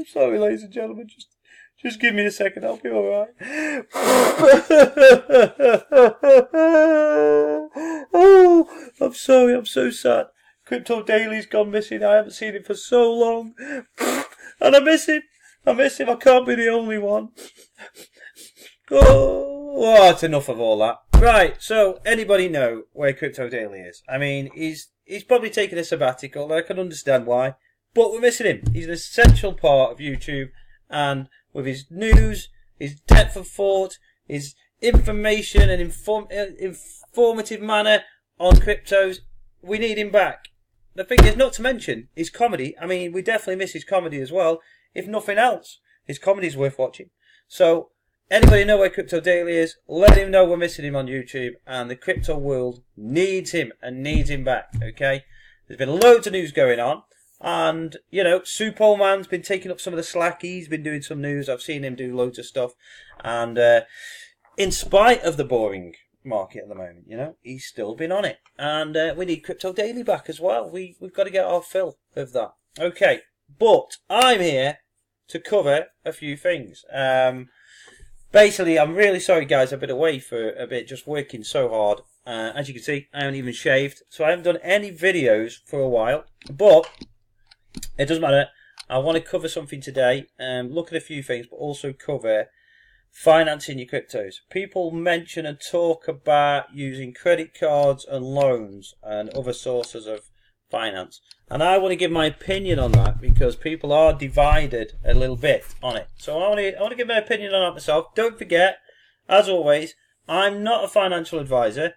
Sorry, ladies and gentlemen. Just give me a second. I'll be all right. Oh, I'm sorry. I'm so sad. Crypto Daily's gone missing. I haven't seen him for so long, and I miss him. I can't be the only one. Oh, it's enough of all that. Right, so anybody know where Crypto Daily is? I mean, he's probably taken a sabbatical. I can understand why, but we're missing him. He's an essential part of YouTube, and with his news, his depth of thought, his information and informative manner on cryptos, we need him back. The thing is, not to mention his comedy. I mean, we definitely miss his comedy as well. If nothing else, his comedy's worth watching. So, anybody know where Crypto Daily is? Let him know we're missing him on YouTube, and the crypto world needs him and needs him back, okay? There's been loads of news going on, and, you know, Superman's been taking up some of the slack. He's been doing some news. I've seen him do loads of stuff, and in spite of the boring market at the moment, you know, he's still been on it, and we need Crypto Daily back as well. We've got to get our fill of that. Okay, but I'm here to cover a few things. Basically, I'm really sorry, guys. I've been away for a bit, just working so hard. As you can see, I haven't even shaved, so I haven't done any videos for a while. But it doesn't matter. I want to cover something today, look at a few things, but also cover financing your cryptos. People mention and talk about using credit cards and loans and other sources of finance, and I want to give my opinion on that because people are divided a little bit on it. So I want to give my opinion on that myself. Don't forget, as always, I'm not a financial advisor,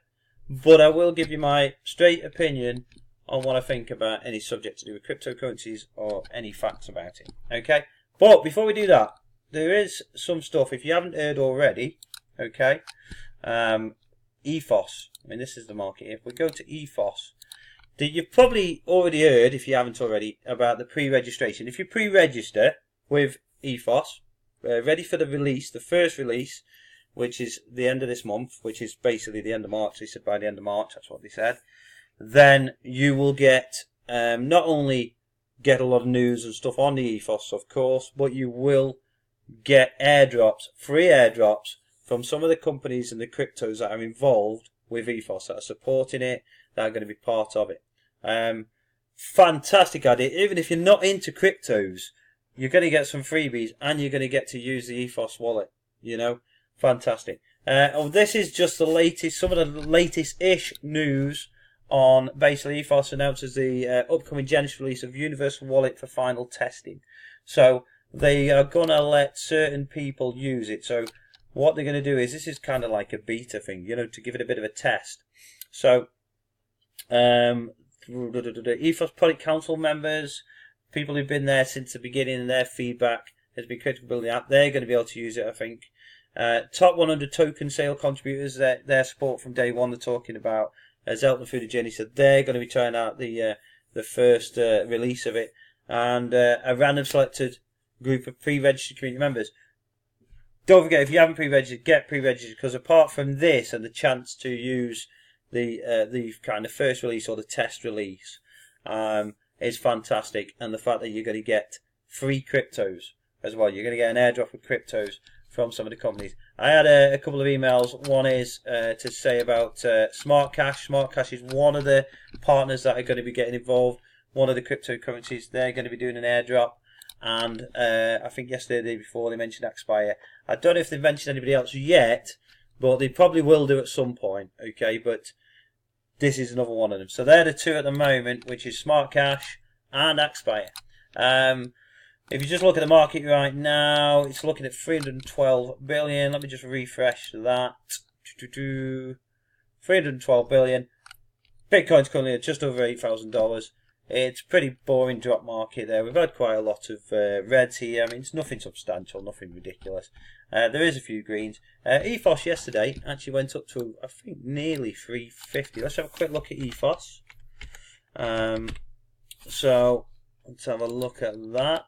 but I will give you my straight opinion on what I think about any subject to do with cryptocurrencies or any facts about it. Okay, but before we do that, there is some stuff, if you haven't heard already, okay, Ethos. I mean, this is the market. If we go to Ethos, you've probably already heard, if you haven't already, about the pre-registration. If you pre-register with Ethos, ready for the release, the first release, which is the end of this month, which is basically the end of March, they said by the end of March, that's what they said, then you will get, not only get a lot of news and stuff on the Ethos, of course, but you will get airdrops, free airdrops, from some of the companies and the cryptos that are involved with Ethos, that are supporting it, that are going to be part of it. Fantastic idea. Even if you're not into cryptos, you're going to get some freebies, and you're going to get to use the Ethos wallet. You know, fantastic. This is just the latest, some of the latest-ish news on basically Ethos announces the upcoming Genesis release of Universal Wallet for final testing. So they are going to let certain people use it. So what they're going to do is, this is kind of like a beta thing, you know, to give it a bit of a test. So Ethos Product Council members, people who've been there since the beginning, and their feedback has been critical building the app, they're going to be able to use it, I think. Top 100 token sale contributors, their support from day one, they're talking about, has helped them through the journey, so they're going to be trying out the first release of it. And a random selected group of pre-registered community members. Don't forget, if you haven't pre-registered, get pre-registered, because apart from this and the chance to use the kind of first release or the test release is fantastic, and the fact that you're going to get free cryptos as well. You're going to get an airdrop of cryptos from some of the companies. I had a couple of emails. One is to say about Smart Cash. Smart Cash is one of the partners that are going to be getting involved. One of the cryptocurrencies, they're going to be doing an airdrop. And I think yesterday, the day before, they mentioned Expire. I don't know if they've mentioned anybody else yet, but they probably will do at some point. Okay, but this is another one of them. So they're the two at the moment, which is Smart Cash and Expire. If you just look at the market right now, it's looking at 312 billion. Let me just refresh that. 312 billion. Bitcoin's currently at just over $8,000. It's pretty boring drop market there. We've had quite a lot of reds here. I mean, it's nothing substantial, nothing ridiculous. There is a few greens. Ethos yesterday actually went up to, I think, nearly 350. Let's have a quick look at Ethos. So let's have a look at that.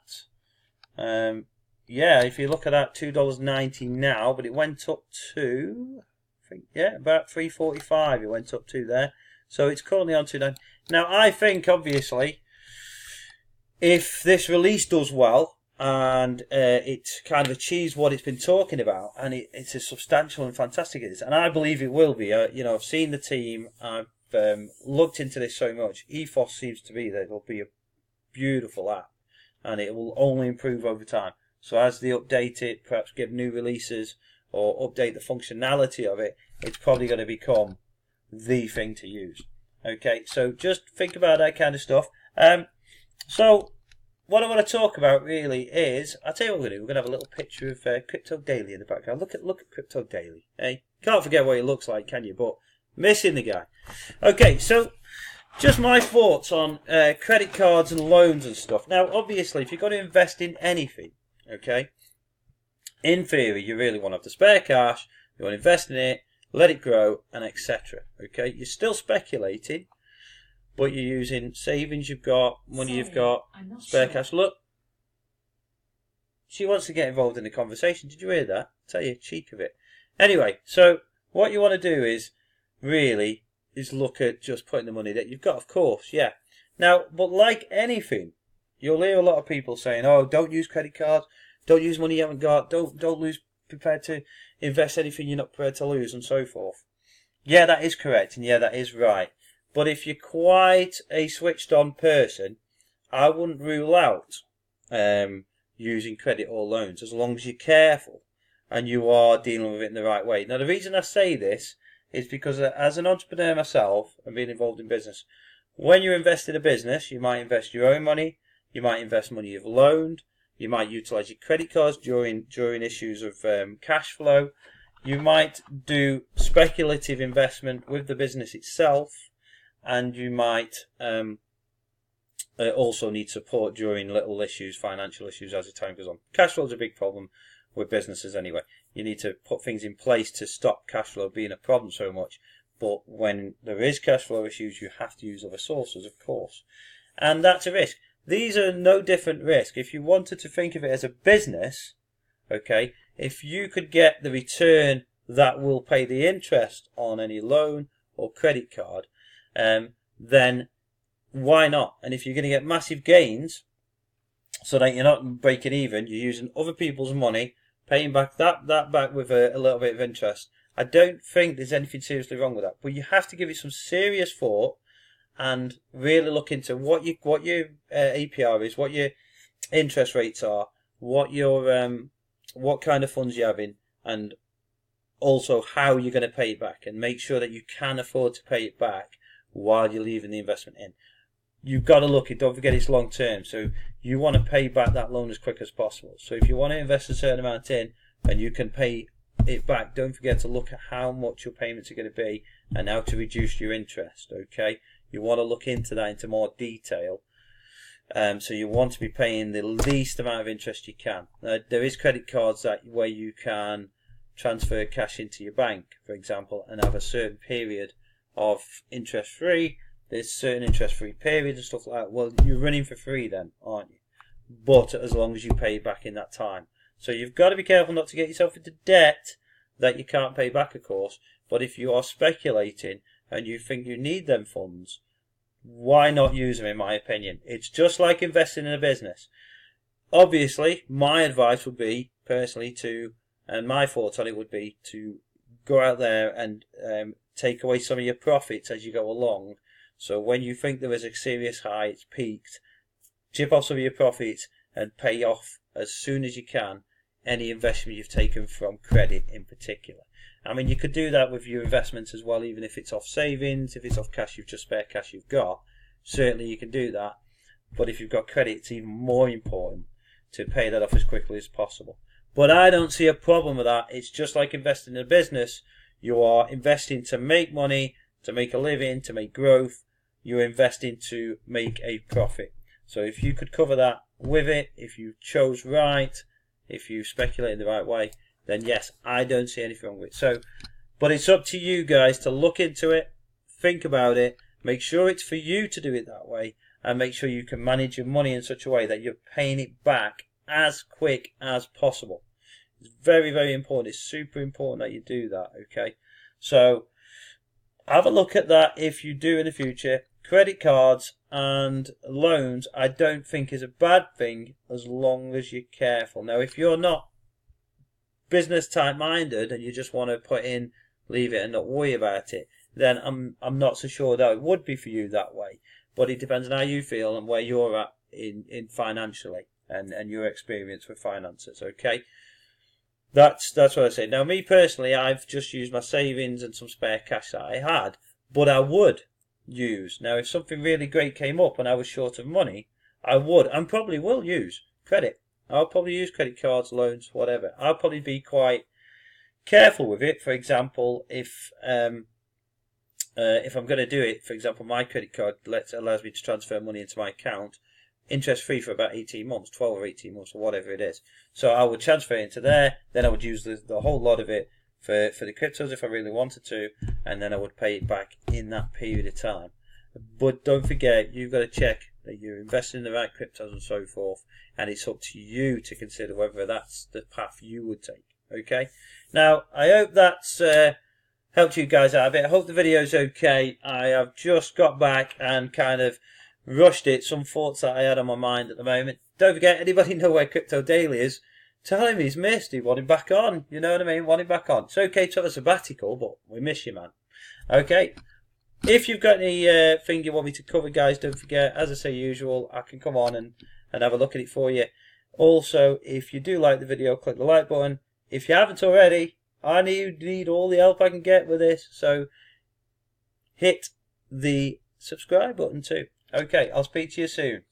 Yeah, if you look at that, $2.90 now, but it went up to, I think, yeah, about 345. It went up to there. So it's currently on 290. Now I think obviously if this release does well and it kind of achieves what it's been talking about, and it's as substantial and fantastic as it is, and I believe it will be. I've seen the team. I've looked into this so much. Ethos seems to be that it'll be a beautiful app, and it will only improve over time. So as they update it, perhaps give new releases or update the functionality of it, it's probably going to become the thing to use. Okay, so just think about that kind of stuff. So what I want to talk about really is, I'll tell you what we're going to do. We're going to have a little picture of Crypto Daily in the background. Look at Crypto Daily. Hey, can't forget what he looks like, can you? But missing the guy. Okay, so just my thoughts on credit cards and loans and stuff. Now, obviously, if you're going to invest in anything, okay, in theory, you really want to have the spare cash, you want to invest in it, let it grow, and etc. Okay, you're still speculating, but you're using savings you've got, money you've got, spare cash. Look, she wants to get involved in the conversation. Did you hear that? Tell you, cheek of it. Anyway, so what you want to do is really look at just putting the money that you've got, of course, yeah. Now, but like anything, you'll hear a lot of people saying, "Oh, don't use credit cards, don't use money you haven't got, don't lose, prepared to invest anything you're not prepared to lose," and so forth. Yeah, that is correct, and yeah, that is right. But if you're quite a switched-on person, I wouldn't rule out using credit or loans, as long as you're careful and you are dealing with it in the right way. Now, the reason I say this is because as an entrepreneur myself and being involved in business, when you invest in a business, you might invest your own money, you might invest money you've loaned, you might utilize your credit cards during issues of cash flow, you might do speculative investment with the business itself, and you might also need support during little issues, financial issues, as the time goes on. Cash flow is a big problem with businesses anyway. You need to put things in place to stop cash flow being a problem so much. But when there is cash flow issues, you have to use other sources, of course. And that's a risk. These are no different risk. If you wanted to think of it as a business, okay, if you could get the return that will pay the interest on any loan or credit card, then why not? And if you're going to get massive gains so that you're not breaking even, you're using other people's money, paying back that back with a little bit of interest. I don't think there's anything seriously wrong with that. But you have to give it some serious thought and really look into what your APR is, what your interest rates are, what kind of funds you're having, and also how you're going to pay it back, and make sure that you can afford to pay it back while you're leaving the investment in. You've got to look at, don't forget it's long term, so you want to pay back that loan as quick as possible. So if you want to invest a certain amount in and you can pay it back, don't forget to look at how much your payments are going to be and how to reduce your interest, okay? You want to look into that into more detail. So you want to be paying the least amount of interest you can. There is credit cards where you can transfer cash into your bank, for example, and have a certain period of interest free. There's certain interest free periods and stuff like that. Well, you're running for free then, aren't you? But as long as you pay back in that time. So you've got to be careful not to get yourself into debt that you can't pay back, of course. But if you are speculating and you think you need them funds, why not use them, in my opinion? It's just like investing in a business. Obviously, my advice would be, personally, and my thoughts on it would be to go out there and take away some of your profits as you go along. So when you think there is a serious high, it's peaked, chip off some of your profits and pay off as soon as you can any investment you've taken from credit in particular. I mean, you could do that with your investments as well, even if it's off savings, if it's off cash, you've just spare cash you've got. Certainly you can do that. But if you've got credit, it's even more important to pay that off as quickly as possible. But I don't see a problem with that. It's just like investing in a business. You are investing to make money, to make a living, to make growth. You're investing to make a profit. So if you could cover that with it, if you chose right, if you speculate in the right way, then yes, I don't see anything wrong with it. So, but it's up to you guys to look into it, think about it, make sure it's for you to do it that way, and make sure you can manage your money in such a way that you're paying it back as quick as possible. It's very, very important. It's super important that you do that, okay? So, have a look at that if you do in the future. Credit cards and loans, I don't think is a bad thing as long as you're careful. Now, if you're not business type minded and you just want to put in, leave it and not worry about it, then I'm not so sure that it would be for you that way. But it depends on how you feel and where you're at in financially and your experience with finances. Okay, that's what I say. Now, me personally, I've just used my savings and some spare cash that I had, but I would use. Now, if something really great came up and I was short of money, I would and probably will use credit. I'll probably use credit cards, loans, whatever. I'll probably be quite careful with it. For example, if I'm going to do it, for example, my credit card allows me to transfer money into my account, interest free for about 18 months, 12 or 18 months or whatever it is. So I would transfer it into there, then I would use the whole lot of it for the cryptos if I really wanted to, and then I would pay it back in that period of time. But don't forget, you've got to check that you're investing in the right cryptos and so forth, and it's up to you to consider whether that's the path you would take. Okay? Now, I hope that's helped you guys out a bit. I hope the video's okay. I have just got back and kind of rushed it. Some thoughts that I had on my mind at the moment. Don't forget, anybody know where Crypto Daily is? Tell him he's missed. He want him back on. You know what I mean? Want him back on. It's okay to have a sabbatical, but we miss you, man. Okay. If you've got any thing you want me to cover, guys, don't forget, as I say usual, I can come on and have a look at it for you. Also, if you do like the video, click the like button. If you haven't already, I need all the help I can get with this. So hit the subscribe button too. Okay, I'll speak to you soon.